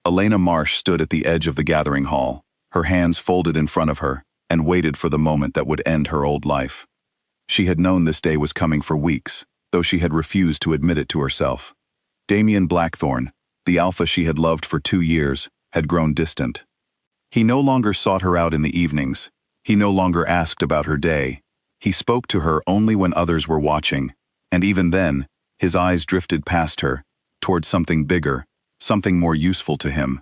Elena Marsh stood at the edge of the gathering hall, her hands folded in front of her, and waited for the moment that would end her old life. She had known this day was coming for weeks, though she had refused to admit it to herself. Damien Blackthorne, the alpha she had loved for 2 years, had grown distant. He no longer sought her out in the evenings. He no longer asked about her day. He spoke to her only when others were watching, and even then, his eyes drifted past her, toward something bigger, something more useful to him.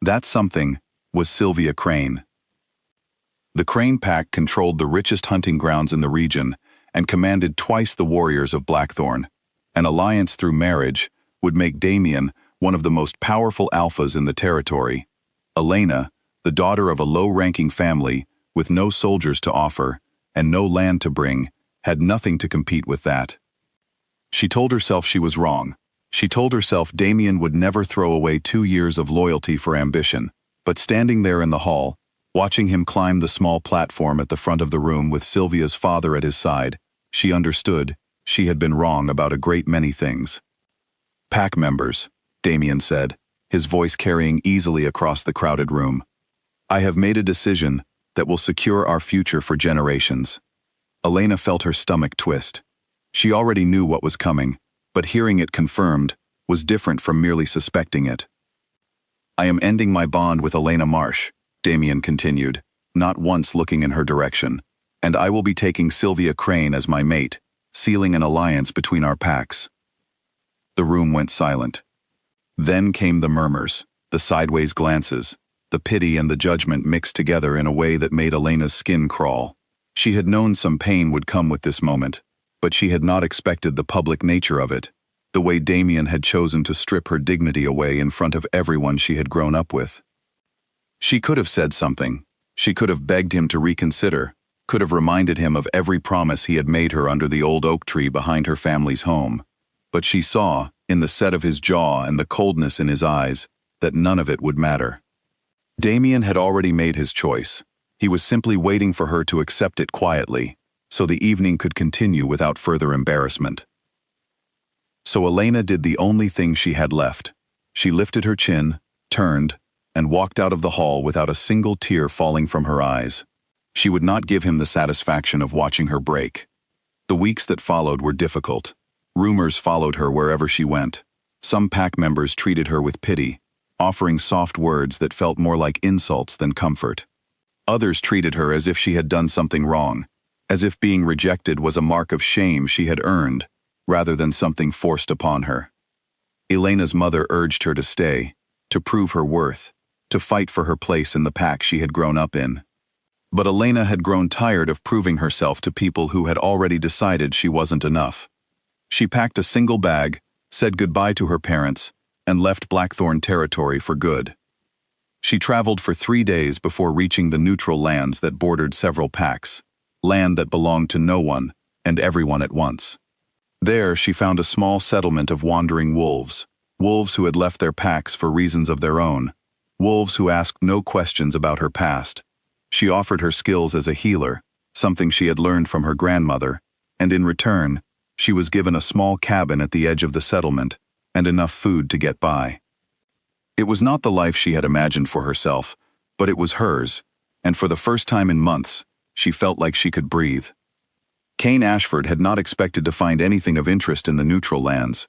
That something was Sylvia Crane. The Crane pack controlled the richest hunting grounds in the region and commanded twice the warriors of Blackthorne. An alliance through marriage would make Damien one of the most powerful alphas in the territory. Elena, the daughter of a low-ranking family with no soldiers to offer and no land to bring, had nothing to compete with that. She told herself she was wrong. She told herself Damien would never throw away 2 years of loyalty for ambition, but standing there in the hall, watching him climb the small platform at the front of the room with Sylvia's father at his side, she understood she had been wrong about a great many things. "Pack members," Damien said, his voice carrying easily across the crowded room. "I have made a decision that will secure our future for generations." Elena felt her stomach twist. She already knew what was coming, but hearing it confirmed was different from merely suspecting it. "I am ending my bond with Elena Marsh," Damien continued, not once looking in her direction, "and I will be taking Sylvia Crane as my mate, sealing an alliance between our packs." The room went silent. Then came the murmurs, the sideways glances, the pity and the judgment mixed together in a way that made Elena's skin crawl. She had known some pain would come with this moment, but she had not expected the public nature of it, the way Damien had chosen to strip her dignity away in front of everyone she had grown up with. She could have said something. She could have begged him to reconsider, could have reminded him of every promise he had made her under the old oak tree behind her family's home. But she saw, in the set of his jaw and the coldness in his eyes, that none of it would matter. Damien had already made his choice. He was simply waiting for her to accept it quietly, so the evening could continue without further embarrassment. So Elena did the only thing she had left. She lifted her chin, turned, and walked out of the hall without a single tear falling from her eyes. She would not give him the satisfaction of watching her break. The weeks that followed were difficult. Rumors followed her wherever she went. Some pack members treated her with pity, offering soft words that felt more like insults than comfort. Others treated her as if she had done something wrong, as if being rejected was a mark of shame she had earned, rather than something forced upon her. Elena's mother urged her to stay, to prove her worth, to fight for her place in the pack she had grown up in. But Elena had grown tired of proving herself to people who had already decided she wasn't enough. She packed a single bag, said goodbye to her parents, and left Blackthorne territory for good. She traveled for 3 days before reaching the neutral lands that bordered several packs, land that belonged to no one and everyone at once. There she found a small settlement of wandering wolves, wolves who had left their packs for reasons of their own, wolves who asked no questions about her past. She offered her skills as a healer, something she had learned from her grandmother, and in return, she was given a small cabin at the edge of the settlement and enough food to get by. It was not the life she had imagined for herself, but it was hers, and for the first time in months, she felt like she could breathe. Cain Ashford had not expected to find anything of interest in the neutral lands.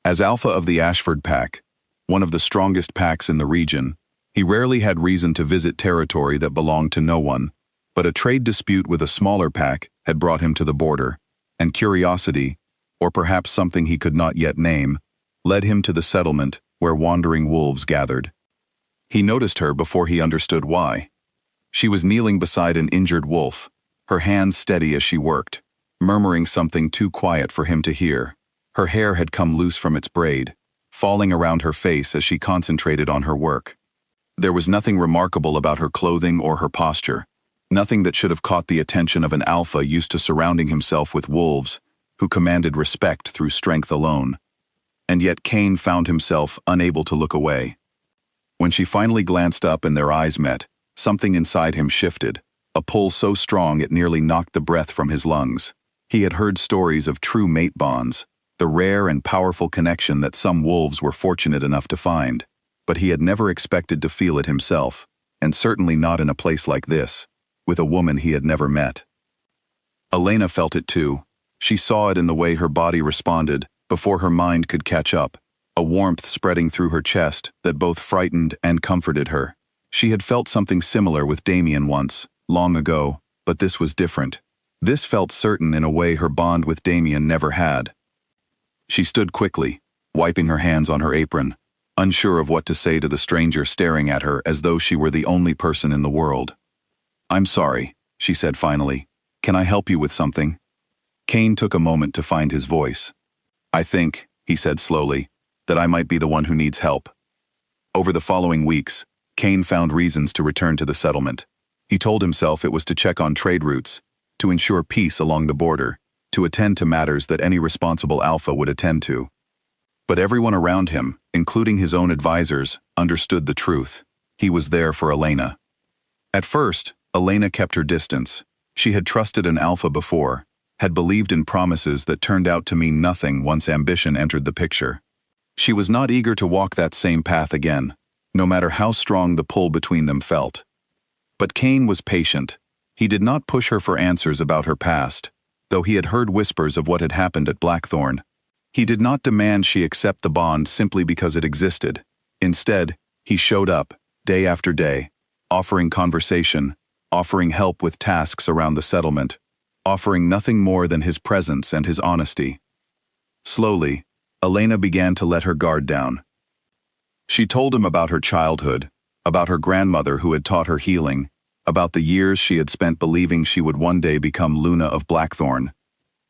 As alpha of the Ashford pack, one of the strongest packs in the region, he rarely had reason to visit territory that belonged to no one, but a trade dispute with a smaller pack had brought him to the border, and curiosity, or perhaps something he could not yet name, led him to the settlement where wandering wolves gathered. He noticed her before he understood why. She was kneeling beside an injured wolf, her hands steady as she worked, murmuring something too quiet for him to hear. Her hair had come loose from its braid, falling around her face as she concentrated on her work. There was nothing remarkable about her clothing or her posture, nothing that should have caught the attention of an alpha used to surrounding himself with wolves, who commanded respect through strength alone. And yet Cain found himself unable to look away. When she finally glanced up and their eyes met, something inside him shifted, a pull so strong it nearly knocked the breath from his lungs. He had heard stories of true mate bonds, the rare and powerful connection that some wolves were fortunate enough to find. but he had never expected to feel it himself, and certainly not in a place like this, with a woman he had never met. Elena felt it too. She saw it in the way her body responded, before her mind could catch up, a warmth spreading through her chest that both frightened and comforted her. She had felt something similar with Damien once, long ago, but this was different. This felt certain in a way her bond with Damien never had. She stood quickly, wiping her hands on her apron, unsure of what to say to the stranger staring at her as though she were the only person in the world. "I'm sorry," she said finally. "Can I help you with something?" Kane took a moment to find his voice. "I think," he said slowly, "that I might be the one who needs help." Over the following weeks, Kane found reasons to return to the settlement. He told himself it was to check on trade routes, to ensure peace along the border, to attend to matters that any responsible alpha would attend to. But everyone around him, including his own advisors, understood the truth. He was there for Elena. At first, Elena kept her distance. She had trusted an alpha before, had believed in promises that turned out to mean nothing once ambition entered the picture. She was not eager to walk that same path again, no matter how strong the pull between them felt. But Kane was patient. He did not push her for answers about her past, though he had heard whispers of what had happened at Blackthorn. He did not demand she accept the bond simply because it existed. Instead, he showed up, day after day, offering conversation, offering help with tasks around the settlement, offering nothing more than his presence and his honesty. Slowly, Elena began to let her guard down. She told him about her childhood, about her grandmother who had taught her healing, about the years she had spent believing she would one day become Luna of Blackthorn.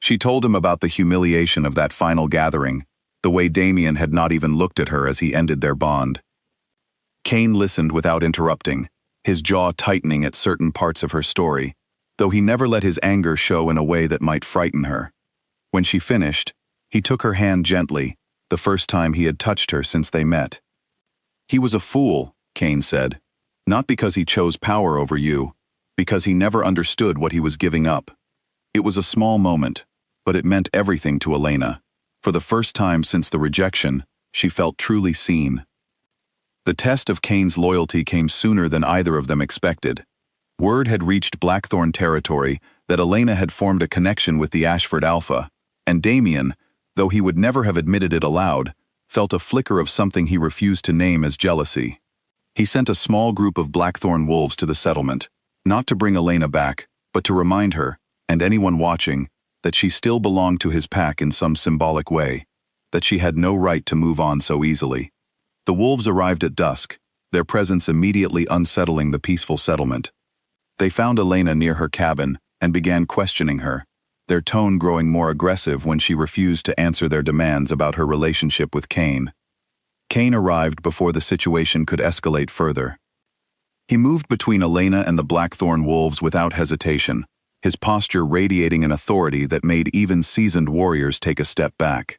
She told him about the humiliation of that final gathering, the way Damien had not even looked at her as he ended their bond. Kane listened without interrupting, his jaw tightening at certain parts of her story, though he never let his anger show in a way that might frighten her. When she finished, he took her hand gently, the first time he had touched her since they met. "He was a fool," Kane said, "not because he chose power over you, because he never understood what he was giving up." It was a small moment, but it meant everything to Elena. For the first time since the rejection, she felt truly seen. The test of Kane's loyalty came sooner than either of them expected. Word had reached Blackthorn territory that Elena had formed a connection with the Ashford Alpha, and Damien, though he would never have admitted it aloud, felt a flicker of something he refused to name as jealousy. He sent a small group of Blackthorn wolves to the settlement, not to bring Elena back, but to remind her, and anyone watching, that she still belonged to his pack in some symbolic way, that she had no right to move on so easily. The wolves arrived at dusk, their presence immediately unsettling the peaceful settlement. They found Elena near her cabin and began questioning her, their tone growing more aggressive when she refused to answer their demands about her relationship with Kane. Kane arrived before the situation could escalate further. He moved between Elena and the Blackthorn wolves without hesitation, his posture radiating an authority that made even seasoned warriors take a step back.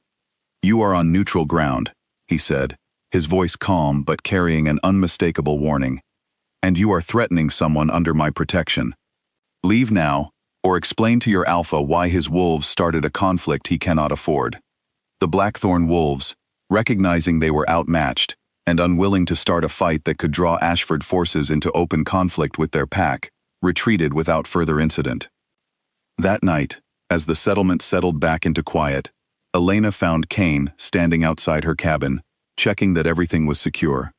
"You are on neutral ground," he said, his voice calm but carrying an unmistakable warning. "And you are threatening someone under my protection. Leave now, or explain to your alpha why his wolves started a conflict he cannot afford." The Blackthorn wolves, recognizing they were outmatched and unwilling to start a fight that could draw Ashford forces into open conflict with their pack, retreated without further incident. That night, as the settlement settled back into quiet, Elena found Kane standing outside her cabin, checking that everything was secure.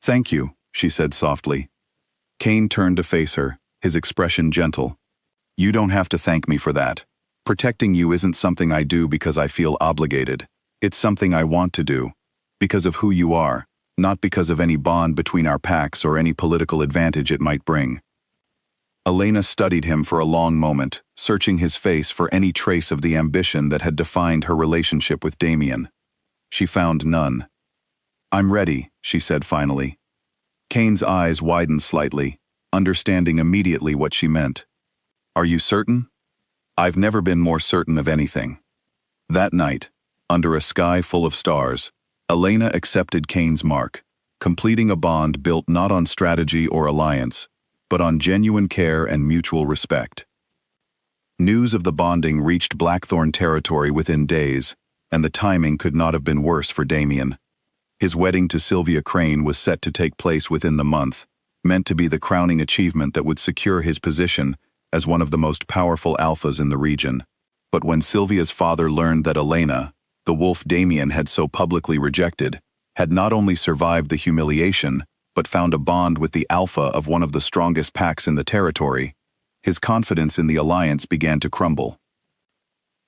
"Thank you," she said softly. Kane turned to face her, his expression gentle. "You don't have to thank me for that. Protecting you isn't something I do because I feel obligated. It's something I want to do, because of who you are, not because of any bond between our packs or any political advantage it might bring." Elena studied him for a long moment, searching his face for any trace of the ambition that had defined her relationship with Damien. She found none. "I'm ready," she said finally. Kane's eyes widened slightly, understanding immediately what she meant. "Are you certain?" "I've never been more certain of anything." That night, under a sky full of stars, Elena accepted Kane's mark, completing a bond built not on strategy or alliance, but on genuine care and mutual respect. News of the bonding reached Blackthorn territory within days, and the timing could not have been worse for Damien. His wedding to Sylvia Crane was set to take place within the month, meant to be the crowning achievement that would secure his position as one of the most powerful alphas in the region. But when Sylvia's father learned that Elena, the wolf Damien had so publicly rejected, had not only survived the humiliation, but found a bond with the alpha of one of the strongest packs in the territory, his confidence in the alliance began to crumble.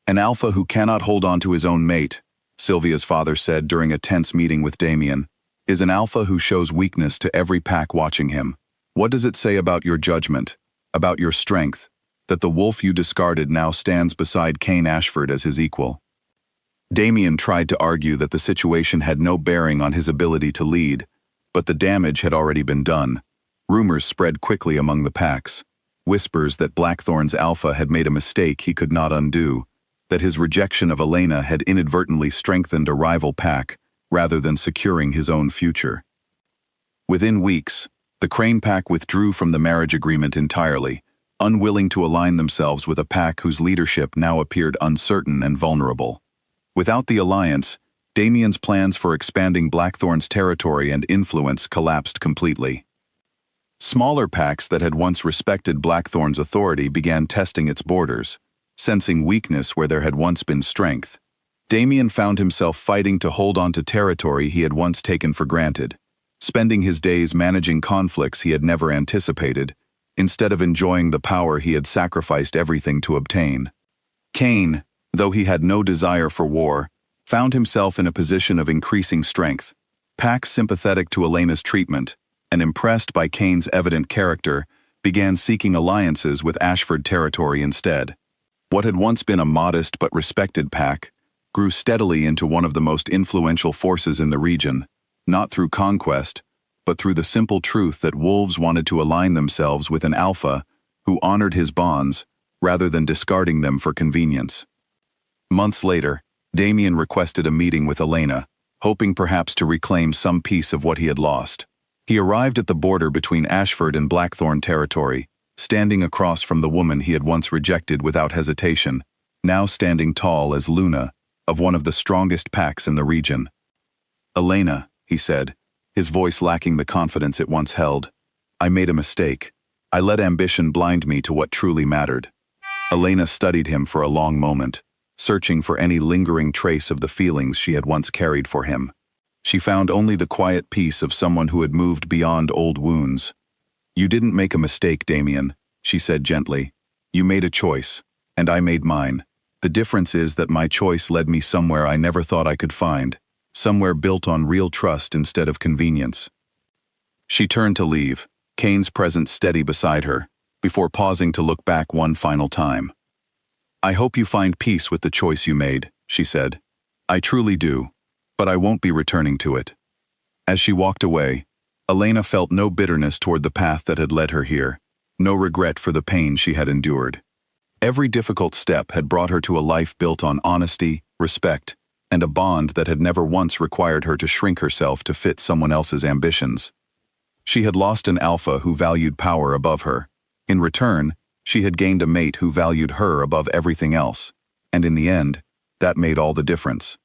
An alpha who cannot hold on to his own mate, Sylvia's father said during a tense meeting with Damien, is an alpha who shows weakness to every pack watching him. What does it say about your judgment, about your strength, that the wolf you discarded now stands beside Cain Ashford as his equal? Damien tried to argue that the situation had no bearing on his ability to lead, but the damage had already been done. Rumors spread quickly among the packs. Whispers that Blackthorn's alpha had made a mistake he could not undo, that his rejection of Elena had inadvertently strengthened a rival pack rather than securing his own future. Within weeks, the Crane pack withdrew from the marriage agreement entirely, unwilling to align themselves with a pack whose leadership now appeared uncertain and vulnerable. Without the alliance, Damien's plans for expanding Blackthorn's territory and influence collapsed completely. Smaller packs that had once respected Blackthorn's authority began testing its borders, sensing weakness where there had once been strength. Damien found himself fighting to hold on to territory he had once taken for granted, spending his days managing conflicts he had never anticipated, instead of enjoying the power he had sacrificed everything to obtain. Cain, though he had no desire for war, found himself in a position of increasing strength. Packs sympathetic to Elena's treatment, and impressed by Cain's evident character, began seeking alliances with Ashford territory instead. What had once been a modest but respected pack grew steadily into one of the most influential forces in the region, not through conquest, but through the simple truth that wolves wanted to align themselves with an alpha who honored his bonds rather than discarding them for convenience. Months later, Damien requested a meeting with Elena, hoping perhaps to reclaim some piece of what he had lost. He arrived at the border between Ashford and Blackthorn territory, standing across from the woman he had once rejected without hesitation, now standing tall as Luna, of one of the strongest packs in the region. "Elena," he said, his voice lacking the confidence it once held, "I made a mistake. I let ambition blind me to what truly mattered." Elena studied him for a long moment, searching for any lingering trace of the feelings she had once carried for him. She found only the quiet peace of someone who had moved beyond old wounds. "You didn't make a mistake, Damien," she said gently. "You made a choice, and I made mine. The difference is that my choice led me somewhere I never thought I could find, somewhere built on real trust instead of convenience." She turned to leave, Cain's presence steady beside her, before pausing to look back one final time. "I hope you find peace with the choice you made," she said. "I truly do, but I won't be returning to it." As she walked away, Elena felt no bitterness toward the path that had led her here, no regret for the pain she had endured. Every difficult step had brought her to a life built on honesty, respect, and a bond that had never once required her to shrink herself to fit someone else's ambitions. She had lost an alpha who valued power above her. In return, she had gained a mate who valued her above everything else, and in the end, that made all the difference.